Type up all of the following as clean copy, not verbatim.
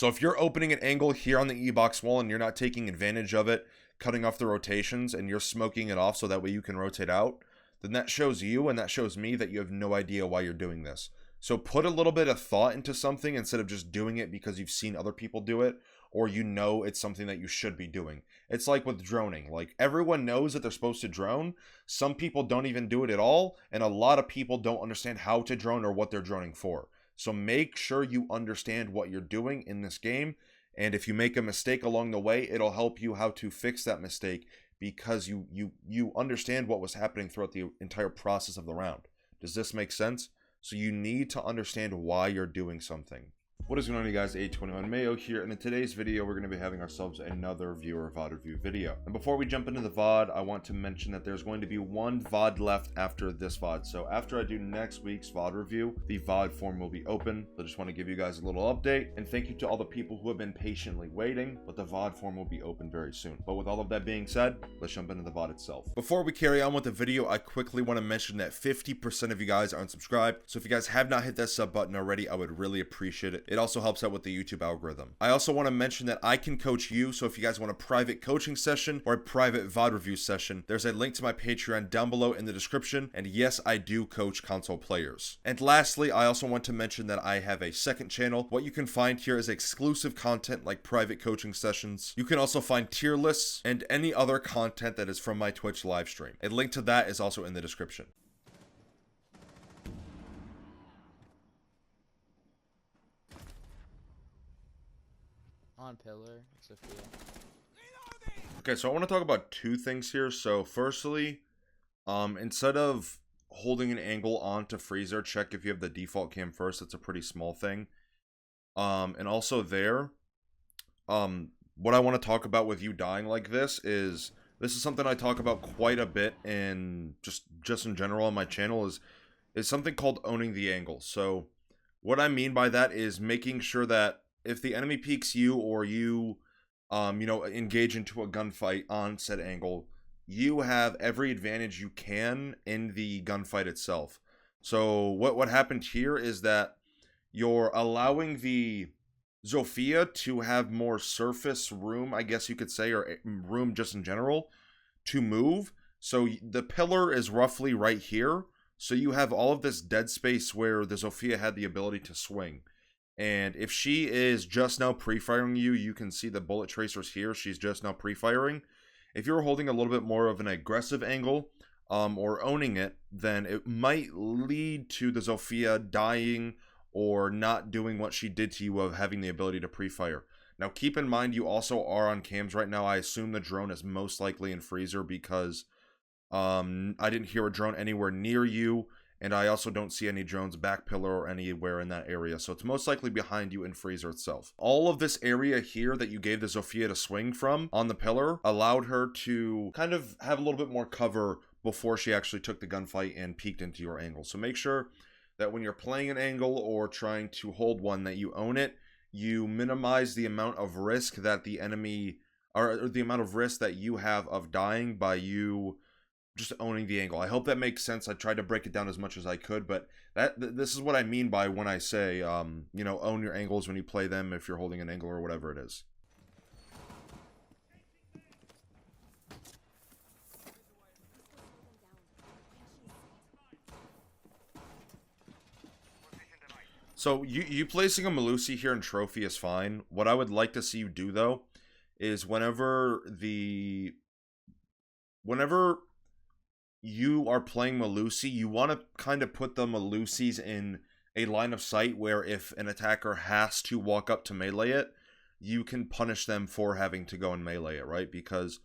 So if you're opening an angle here on the E-box wall and you're not taking advantage of it, cutting off the rotations, and you're smoking it off so that way you can rotate out, then that shows you and that shows me that you have no idea why you're doing this. So put a little bit of thought into something instead of just doing it because you've seen other people do it, or you know it's something that you should be doing. It's like with droning. Like, everyone knows that they're supposed to drone. Some people don't even do it at all, and a lot of people don't understand how to drone or what they're droning for. So make sure you understand what you're doing in this game, and if you make a mistake along the way, it'll help you how to fix that mistake because you understand what was happening throughout the entire process of the round. Does this make sense? So you need to understand why you're doing something. What is going on, you guys? 821 Mayo here, and in today's video we're going to be having ourselves another viewer VOD review video. And before we jump into the VOD, I want to mention that there's going to be one VOD left after this VOD. So after I do next week's VOD review, the VOD form will be open. So I just want to give you guys a little update, and thank you to all the people who have been patiently waiting, but the VOD form will be open very soon. But with all of that being said, let's jump into the VOD itself. Before we carry on with the video, I quickly want to mention that 50% of you guys are unsubscribed. So if you guys have not hit that sub button already, I would really appreciate it. It also helps out with the YouTube algorithm. I also want to mention that I can coach you, so if you guys want a private coaching session or a private VOD review session, there's a link to my Patreon down below in the description, and yes, I do coach console players. And lastly, I also want to mention that I have a second channel. What you can find here is exclusive content like private coaching sessions. You can also find tier lists and any other content that is from my Twitch live stream. A link to that is also in the description. On pillar, Sophia. Okay, so I want to talk about two things here. So firstly, instead of holding an angle onto freezer, check if you have the default cam first. That's a pretty small thing. And also there, what I want to talk about with you dying like this is something I talk about quite a bit in just in general on my channel is something called owning the angle. So what I mean by that is making sure that if the enemy peeks you or you, engage into a gunfight on said angle, you have every advantage you can in the gunfight itself. So what happened here is that you're allowing the Zofia to have more surface room, I guess you could say, or room just in general, to move. So the pillar is roughly right here. So you have all of this dead space where the Zofia had the ability to swing. And if she is just now pre-firing you, you can see the bullet tracers here. She's just now pre-firing. If you're holding a little bit more of an aggressive angle, or owning it, then it might lead to the Zofia dying or not doing what she did to you of having the ability to pre-fire. Now keep in mind you also are on cams right now. I assume the drone is most likely in freezer because I didn't hear a drone anywhere near you. And I also don't see any drones back pillar or anywhere in that area. So it's most likely behind you in freezer itself. All of this area here that you gave the Zofia to swing from on the pillar allowed her to kind of have a little bit more cover before she actually took the gunfight and peeked into your angle. So make sure that when you're playing an angle or trying to hold one that you own it, you minimize the amount of risk that the enemy, or the amount of risk that you have of dying by you just owning the angle. I hope that makes sense. I tried to break it down as much as I could, but this is what I mean by when I say, own your angles when you play them if you're holding an angle or whatever it is. So you placing a Melusi here in trophy is fine. What I would like to see you do though is whenever you are playing Melusi, you want to kind of put the Melusis in a line of sight where if an attacker has to walk up to melee it, you can punish them for having to go and melee it, right? Because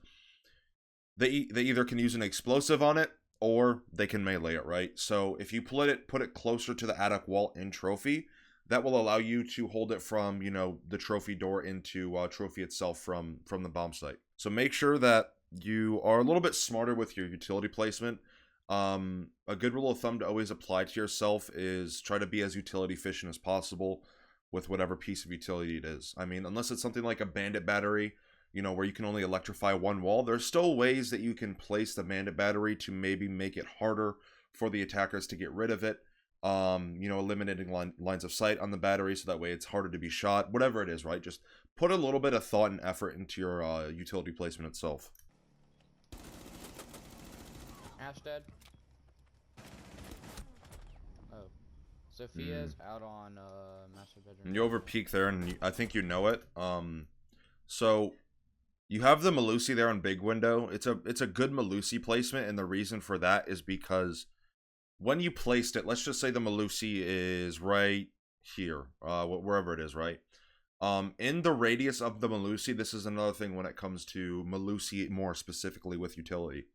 they either can use an explosive on it or they can melee it, right? So if you put it closer to the attic wall in trophy, that will allow you to hold it from, the trophy door into trophy itself from the bomb site. So make sure that you are a little bit smarter with your utility placement. A good rule of thumb to always apply to yourself is try to be as utility efficient as possible with whatever piece of utility it is. I mean, unless it's something like a bandit battery, where you can only electrify one wall, there's still ways that you can place the bandit battery to maybe make it harder for the attackers to get rid of it. You know, eliminating lines of sight on the battery so that way it's harder to be shot. Whatever it is, right? Just put a little bit of thought and effort into your utility placement itself. Ash dead. Oh. Sophia's out on master bedroom. And you over peek there, and I think you know it. So you have the Melusi there on big window. It's a good Melusi placement, and the reason for that is because when you placed it, let's just say the Melusi is right here, wherever it is, right? In the radius of the Melusi, this is another thing when it comes to Melusi more specifically with utility.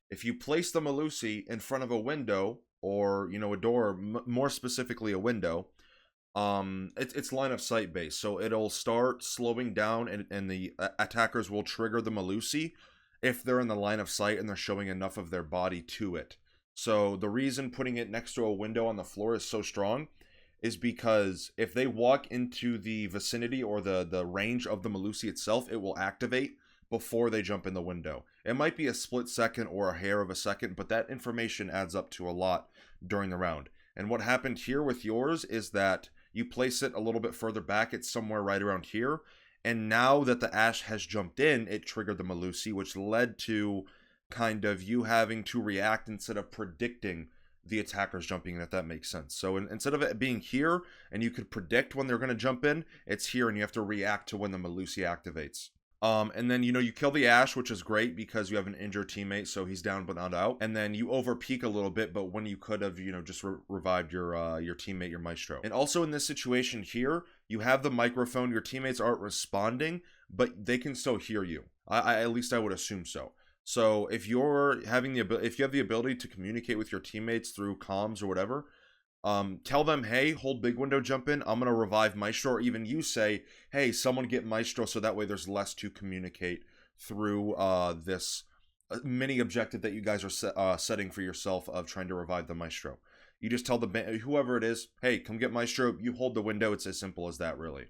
If you place the Melusi in front of a window, or, you know, a door, more specifically a window, it's line of sight based, so it'll start slowing down, and the attackers will trigger the Melusi if they're in the line of sight and they're showing enough of their body to it. So the reason putting it next to a window on the floor is so strong is because if they walk into the vicinity or the range of the Melusi itself, it will activate before they jump in the window. It might be a split second or a hair of a second, but that information adds up to a lot during the round. And what happened here with yours is that you place it a little bit further back. It's somewhere right around here. And now that the Ash has jumped in, it triggered the Melusi, which led to kind of you having to react instead of predicting the attackers jumping in, if that makes sense. So instead of it being here and you could predict when they're going to jump in, it's here and you have to react to when the Melusi activates. And then, you know, you kill the Ash, which is great because you have an injured teammate, so he's down but not out. And then you over peek a little bit, but when you could have, you know, just revived your teammate, your Maestro. And also in this situation here, you have the microphone. Your teammates aren't responding, but they can still hear you. At least I would assume so. So if you're having if you have the ability to communicate with your teammates through comms or whatever, tell them, hey, hold big window, jump in, I'm gonna revive Maestro. Or even you say, hey, someone get Maestro, so that way there's less to communicate through this mini objective that you guys are setting for yourself of trying to revive the Maestro. You just tell the whoever it is, hey, come get Maestro, you hold the window. It's as simple as that, really.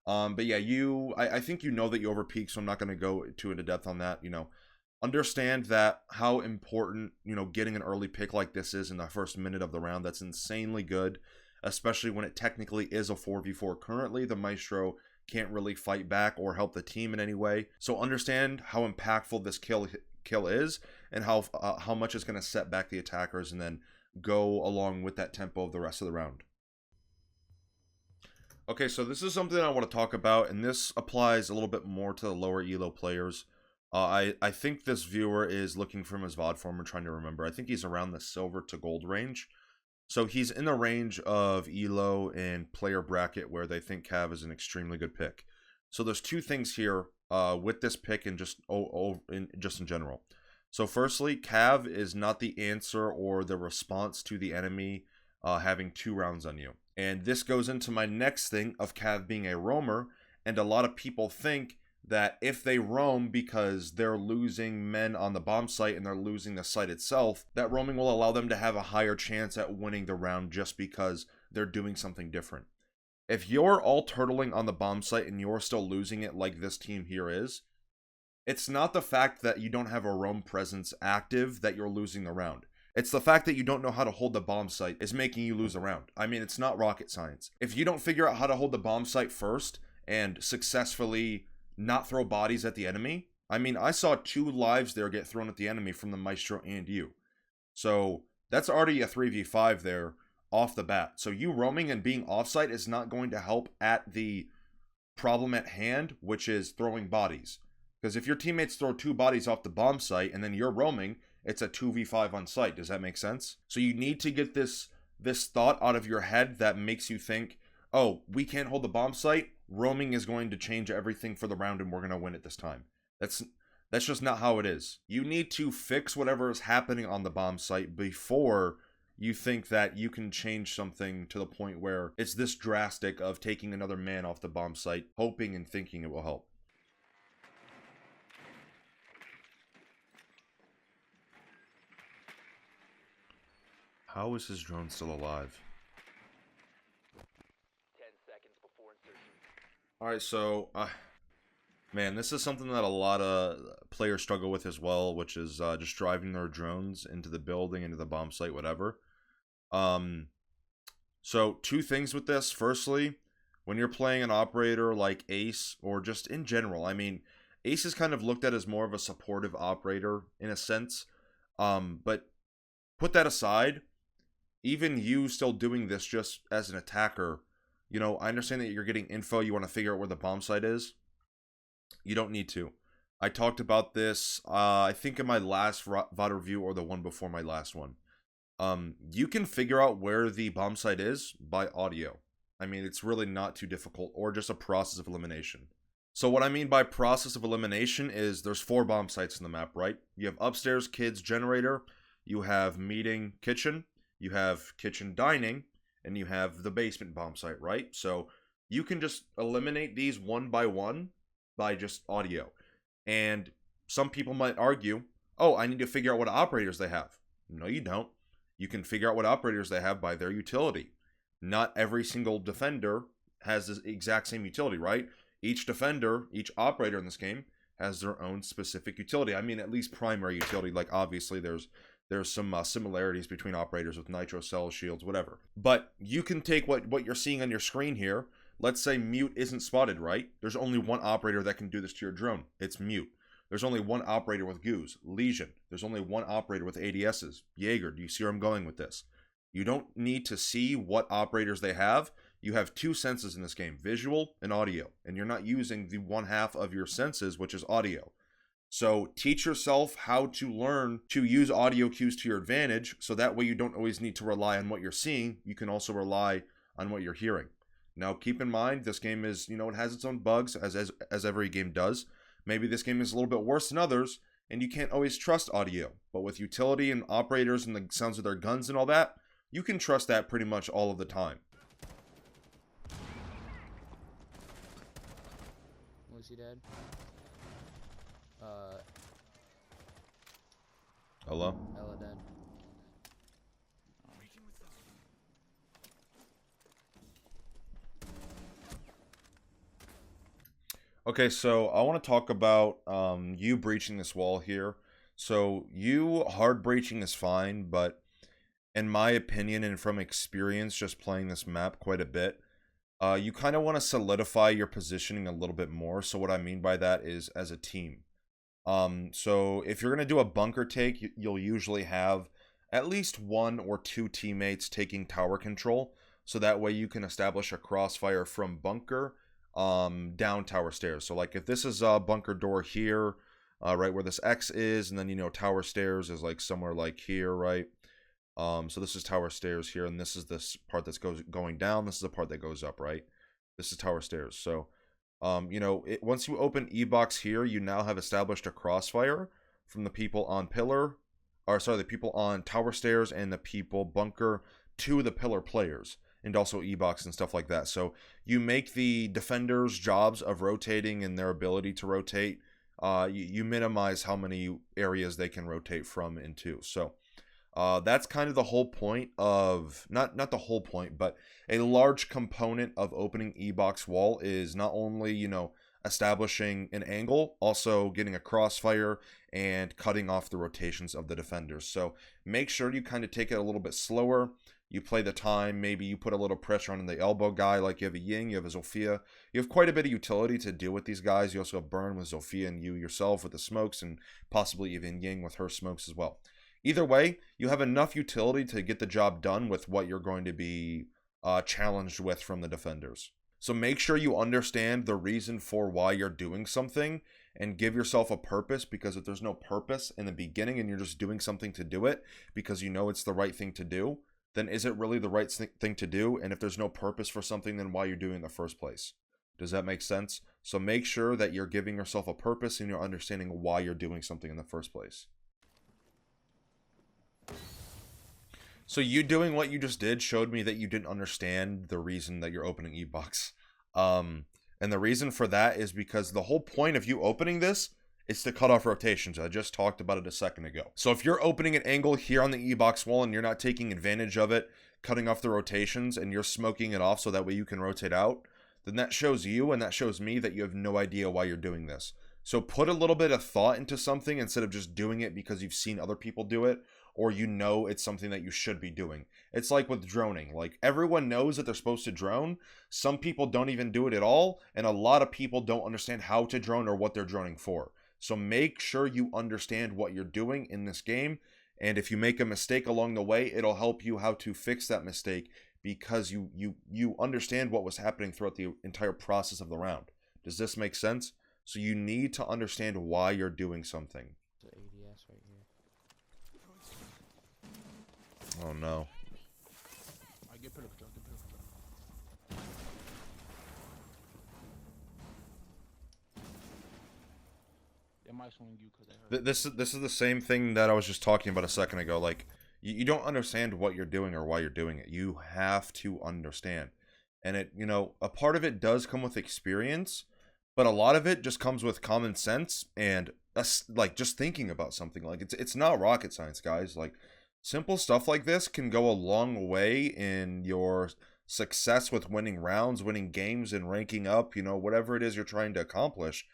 But yeah, I think you know that you over peak, so I'm not gonna go too into depth on that. You know, understand that how important, you know, getting an early pick like this is in the first minute of the round. That's insanely good, especially when it technically is a 4v4 currently. The Maestro can't really fight back or help the team in any way. So understand how impactful this kill is and how much it's going to set back the attackers and then go along with that tempo of the rest of the round. Okay, so this is something I want to talk about, and this applies a little bit more to the lower elo players. I think this viewer is looking from his VOD form and trying to remember. I think he's around the silver to gold range. So he's in the range of elo and player bracket where they think Cav is an extremely good pick. So there's two things here with this pick and just in general. So firstly, Cav is not the answer or the response to the enemy having 2 rounds on you. And this goes into my next thing of Cav being a roamer, and a lot of people think that if they roam because they're losing men on the bomb site and they're losing the site itself, that roaming will allow them to have a higher chance at winning the round just because they're doing something different. If you're all turtling on the bomb site and you're still losing it like this team here is, it's not the fact that you don't have a roam presence active that you're losing the round. It's the fact that you don't know how to hold the bomb site is making you lose a round. I mean, it's not rocket science. If you don't figure out how to hold the bomb site first and successfully not throw bodies at the enemy. I mean, I saw 2 lives there get thrown at the enemy from the Maestro and you. So that's already a 3v5 there off the bat. So you roaming and being offsite is not going to help at the problem at hand, which is throwing bodies. Because if your teammates throw 2 bodies off the bomb site and then you're roaming, it's a 2v5 on site. Does that make sense? So you need to get this thought out of your head that makes you think, oh, we can't hold the bomb site. Roaming is going to change everything for the round and we're going to win it this time. That's just not how it is. You need to fix whatever is happening on the bomb site before you think that you can change something to the point where it's this drastic of taking another man off the bomb site, hoping and thinking it will help. How is his drone still alive? Alright, so, man, this is something that a lot of players struggle with as well, which is just driving their drones into the building, into the bomb site, whatever. So, two things with this. Firstly, when you're playing an operator like Ace, or just in general, I mean, Ace is kind of looked at as more of a supportive operator in a sense. But put that aside, even you still doing this just as an attacker, I understand that you're getting info, you want to figure out where the bomb site is. You don't need to. I talked about this, I think in my last VOD review or the one before my last one. You can figure out where the bomb site is by audio. I mean, it's really not too difficult, or just a process of elimination. So what I mean by process of elimination is there's 4 bomb sites in the map, right? You have upstairs, kids, generator, you have meeting, kitchen, you have kitchen, dining, and you have the basement bomb site, right? So you can just eliminate these one by one by just audio. And some people might argue, oh, I need to figure out what operators they have. No, you don't. You can figure out what operators they have by their utility. Not every single defender has the exact same utility, right? Each defender, each operator in this game has their own specific utility. I mean, at least primary utility. Like, obviously, there's some similarities between operators with nitro cells, shields, whatever. But you can take what you're seeing on your screen here. Let's say mute isn't spotted, right? There's only one operator that can do this to your drone. It's mute. There's only one operator with Goose, Legion. There's only one operator with ADSs, Jaeger. Do you see where I'm going with this? You don't need to see what operators they have. You have 2 senses in this game, visual and audio. And you're not using the one half of your senses, which is audio. So teach yourself how to learn to use audio cues to your advantage, so that way you don't always need to rely on what you're seeing. You can also rely on what you're hearing. Now, keep in mind, this game is, it has its own bugs, as every game does. Maybe this game is a little bit worse than others, and you can't always trust audio. But with utility and operators and the sounds of their guns and all that, you can trust that pretty much all of the time. Was he dead? Hello? Ella dead. Okay, so I want to talk about you breaching this wall here. So you hard breaching is fine, but in my opinion and from experience just playing this map quite a bit, you kind of want to solidify your positioning a little bit more. So what I mean by that is as a team. So if you're going to do a bunker take, you'll usually have at least 1 or 2 teammates taking tower control. So that way you can establish a crossfire from bunker down tower stairs. So like if this is a bunker door here, right where this X is, and then tower stairs is like somewhere like here, right? So this is tower stairs here, and this is this part that's going down. This is the part that goes up, right? This is tower stairs. So once you open E-box here, you now have established a crossfire from the people on the people on tower stairs and the people bunker to the pillar players, and also E-box and stuff like that. So you make the defenders' jobs of rotating and their ability to rotate, you minimize how many areas they can rotate from and to. So that's kind of the whole point of, not the whole point, but a large component of opening E-box wall is not only, establishing an angle, also getting a crossfire and cutting off the rotations of the defenders. So make sure you kind of take it a little bit slower. You play the time, maybe you put a little pressure on the elbow guy, like you have a Ying, you have a Zofia. You have quite a bit of utility to deal with these guys. You also have Burn with Zofia, and you yourself with the smokes, and possibly even Ying with her smokes as well. Either way, you have enough utility to get the job done with what you're going to be challenged with from the defenders. So make sure you understand the reason for why you're doing something, and give yourself a purpose, because if there's no purpose in the beginning and you're just doing something to do it because it's the right thing to do, then is it really the right thing to do? And if there's no purpose for something, then why you're doing it in the first place? Does that make sense? So make sure that you're giving yourself a purpose and you're understanding why you're doing something in the first place. So you doing what you just did showed me that you didn't understand the reason that you're opening E-box. And the reason for that is because the whole point of you opening this is to cut off rotations. I just talked about it a second ago. So if you're opening an angle here on the E-box wall and you're not taking advantage of it, cutting off the rotations, and you're smoking it off so that way you can rotate out, then that shows you and that shows me that you have no idea why you're doing this. So put a little bit of thought into something instead of just doing it because you've seen other people do it, or you know it's something that you should be doing. It's like with droning. Like, everyone knows that they're supposed to drone. Some people don't even do it at all, and a lot of people don't understand how to drone or what they're droning for. So make sure you understand what you're doing in this game, and if you make a mistake along the way, it'll help you how to fix that mistake, because you understand what was happening throughout the entire process of the round. Does this make sense? So you need to understand why you're doing something. The ADS right here. Oh no. This is the same thing that I was just talking about a second ago. Like, you don't understand what you're doing or why you're doing it. You have to understand. And it, a part of it does come with experience, but a lot of it just comes with common sense and like just thinking about something. Like, it's not rocket science, guys. Like, simple stuff like this can go a long way in your success with winning rounds, winning games, and ranking up, whatever it is you're trying to accomplish.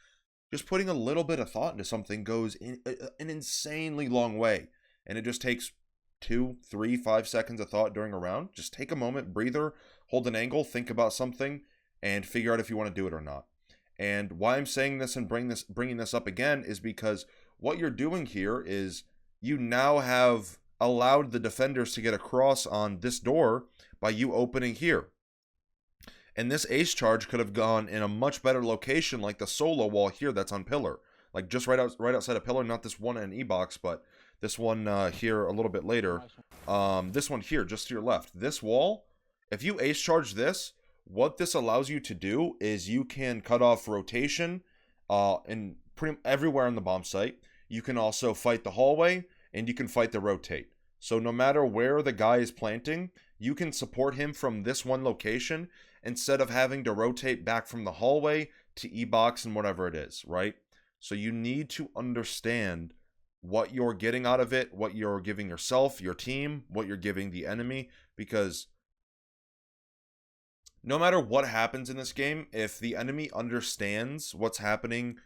Just putting a little bit of thought into something goes in an insanely long way. And it just takes 2, 3, 5 seconds of thought during a round. Just take a moment, breather, hold an angle, think about something, and figure out if you want to do it or not. And why I'm saying this and bringing this up again is because what you're doing here is you now have allowed the defenders to get across on this door by you opening here. And this ace charge could have gone in a much better location, like the solo wall here that's on pillar. Like, just right outside of pillar, not this one in E-box, but this one here a little bit later. This one here, just to your left. This wall, if you ace charge this, what this allows you to do is you can cut off rotation in pretty everywhere on the bomb site. You can also fight the hallway, and you can fight the rotate. So no matter where the guy is planting, you can support him from this one location instead of having to rotate back from the hallway to E-box and whatever it is, right? So you need to understand what you're getting out of it, what you're giving yourself, your team, what you're giving the enemy, because no matter what happens in this game, if the enemy understands what's happening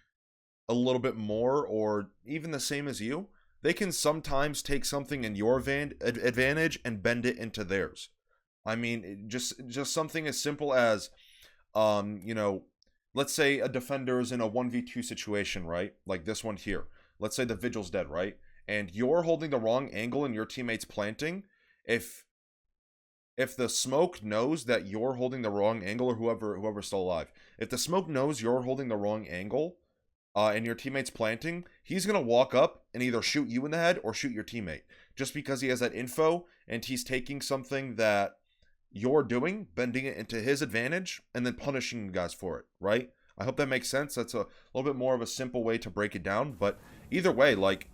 a little bit more or even the same as you, they can sometimes take something in your advantage and bend it into theirs. I mean, just something as simple as, let's say a defender is in a 1v2 situation, right? Like this one here. Let's say the Vigil's dead, right? And you're holding the wrong angle and your teammate's planting. If the smoke knows that you're holding the wrong angle, or whoever's still alive, if the smoke knows you're holding the wrong angle, and your teammate's planting, he's going to walk up and either shoot you in the head or shoot your teammate. Just because he has that info and he's taking something that you're doing, bending it into his advantage, and then punishing you guys for it, right? I hope that makes sense. That's a little bit more of a simple way to break it down. But either way, like,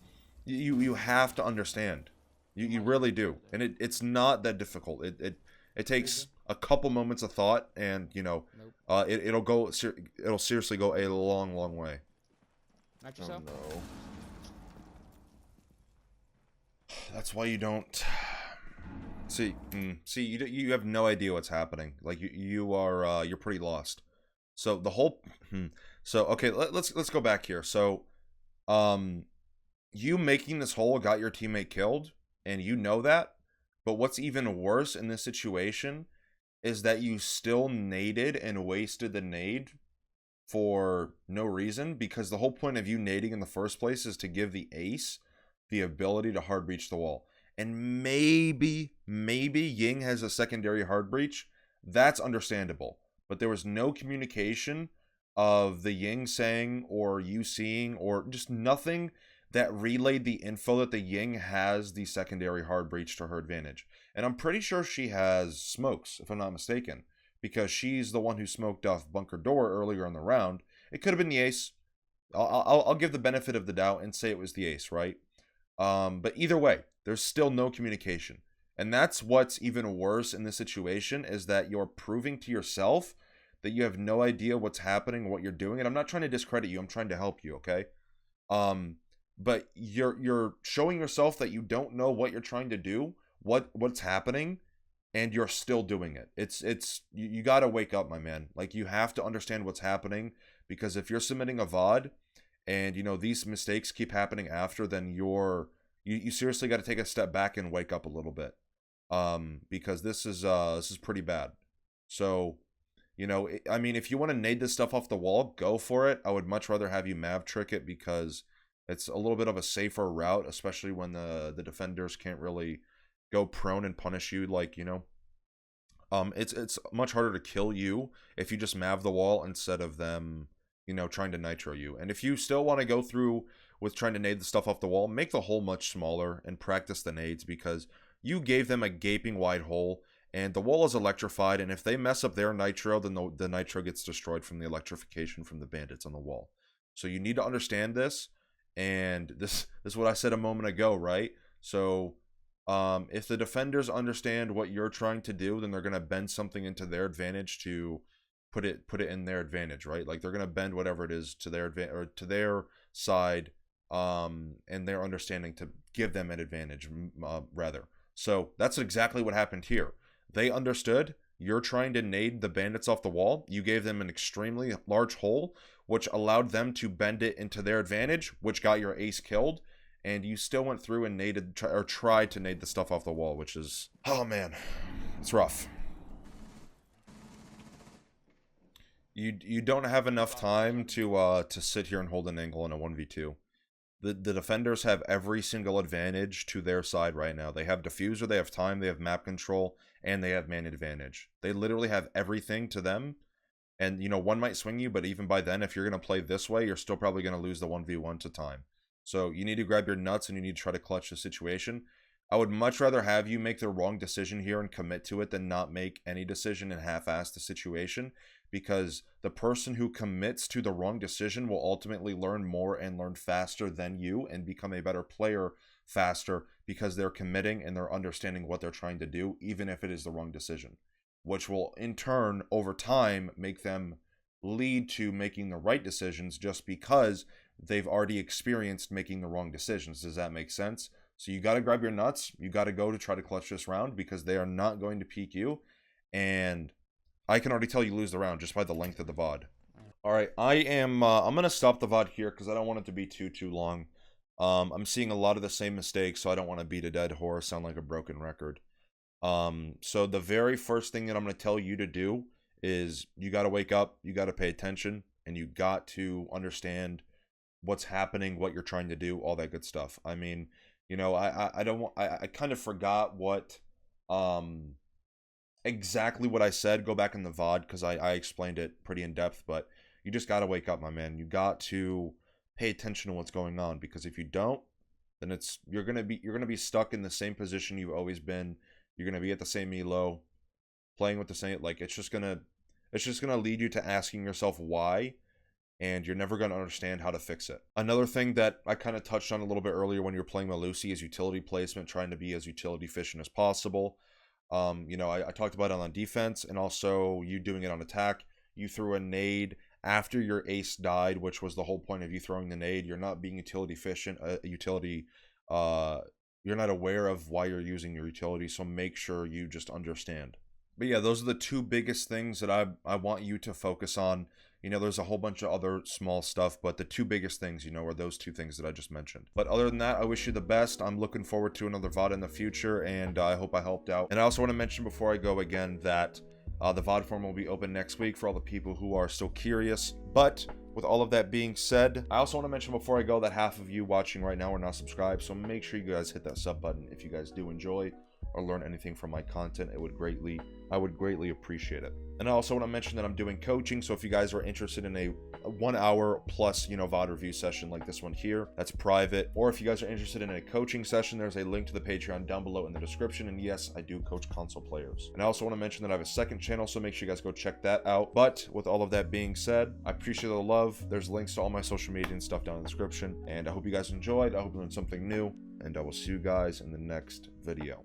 you have to understand. You really do. And it's not that difficult. It takes a couple moments of thought, and, it'll seriously go a long, long way. Not yourself. Oh, no. That's why you don't see. You have no idea what's happening. Like, you're pretty lost. So the whole. Okay, let's go back here. So, you making this hole got your teammate killed, and you know that. But what's even worse in this situation is that you still naded and wasted the nade for no reason, because the whole point of you nading in the first place is to give the ace the ability to hard breach the wall. And maybe Ying has a secondary hard breach. That's understandable. But there was no communication of the Ying saying or you seeing, or just nothing that relayed the info that the Ying has the secondary hard breach to her advantage. And I'm pretty sure she has smokes, if I'm not mistaken, because she's the one who smoked off bunker door earlier in the round. It could have been the ace. I'll give the benefit of the doubt and say it was the ace, right? But either way, there's still no communication. And that's what's even worse in this situation, is that you're proving to yourself that you have no idea what's happening, what you're doing. And I'm not trying to discredit you. I'm trying to help you, okay? But you're showing yourself that you don't know what you're trying to do, what's happening, and you're still doing it. You got to wake up, my man. Like, you have to understand what's happening, because if you're submitting a VOD and, these mistakes keep happening after, then you're you seriously got to take a step back and wake up a little bit, because this is pretty bad. So, you know, I mean, if you want to nade this stuff off the wall, go for it. I would much rather have you Mav trick it because it's a little bit of a safer route, especially when the defenders can't really go prone and punish you, like, you know. It's much harder to kill you if you just Mav the wall instead of them, you know, trying to nitro you. And if you still want to go through with trying to nade the stuff off the wall, make the hole much smaller and practice the nades, because you gave them a gaping wide hole and the wall is electrified, and if they mess up their nitro, then the nitro gets destroyed from the electrification from the bandits on the wall. So you need to understand this, and this is what I said a moment ago, right? So if the defenders understand what you're trying to do, then they're going to bend something into their advantage to put it in their advantage, right? Like they're going to bend whatever it is to their or to their side, and their understanding to give them an advantage, rather. So that's exactly what happened here. They understood you're trying to nade the bandits off the wall. You gave them an extremely large hole, which allowed them to bend it into their advantage, which got your ace killed. And you still went through and naded, or tried to nade the stuff off the wall, which is, oh man, it's rough. You don't have enough time to sit here and hold an angle in a 1v2. The defenders have every single advantage to their side right now. They have diffuser, they have time, they have map control, and they have man advantage. They literally have everything to them. And, you know, one might swing you, but even by then, if you're going to play this way, you're still probably going to lose the 1v1 to time. So you need to grab your nuts and you need to try to clutch the situation. I would much rather have you make the wrong decision here and commit to it than not make any decision and half-ass the situation, because the person who commits to the wrong decision will ultimately learn more and learn faster than you and become a better player faster, because they're committing and they're understanding what they're trying to do, even if it is the wrong decision, which will in turn over time make them lead to making the right decisions just because they've already experienced making the wrong decisions. Does that make sense? So you got to grab your nuts. You got to go to try to clutch this round, because they are not going to peek you. And I can already tell you lose the round just by the length of the VOD. All right, I'm going to stop the VOD here because I don't want it to be too long. I'm seeing a lot of the same mistakes, so I don't want to beat a dead horse, sound like a broken record. So the very first thing that I'm going to tell you to do is you got to wake up, you got to pay attention, and you got to understand what's happening, what you're trying to do, all that good stuff. I mean, you know, I kind of forgot what exactly what I said. Go back in the VOD because I explained it pretty in depth, but you just got to wake up, my man. You got to pay attention to what's going on, because if you don't, then you're gonna be stuck in the same position you've always been. You're gonna be at the same elo, playing with the same, like, it's just gonna lead you to asking yourself why, and you're never going to understand how to fix it. Another thing that I kind of touched on a little bit earlier when you're playing Malusi is utility placement, trying to be as utility efficient as possible. You know, I talked about it on defense, and also you doing it on attack. You threw a nade after your ace died, which was the whole point of you throwing the nade. You're not being utility efficient, you're not aware of why you're using your utility, so make sure you just understand. But yeah, those are the two biggest things that I want you to focus on. You know, there's a whole bunch of other small stuff, but the two biggest things, you know, are those two things that I just mentioned. But other than that, I wish you the best. I'm looking forward to another VOD in the future, and I hope I helped out. And I also want to mention before I go again that the VOD form will be open next week for all the people who are still curious. But with all of that being said, I also want to mention before I go that half of you watching right now are not subscribed, so make sure you guys hit that sub button if you guys do enjoy or learn anything from my content. I would greatly appreciate it. And I also want to mention that I'm doing coaching, so if you guys are interested in a 1 hour plus, you know, VOD review session like this one here, that's private, or if you guys are interested in a coaching session, there's a link to the Patreon down below in the description. And yes, I do coach console players. And I also want to mention that I have a second channel, so make sure you guys go check that out. But with all of that being said, I appreciate the love. There's links to all my social media and stuff down in the description, and I hope you guys enjoyed. I hope you learned something new, and I will see you guys in the next video.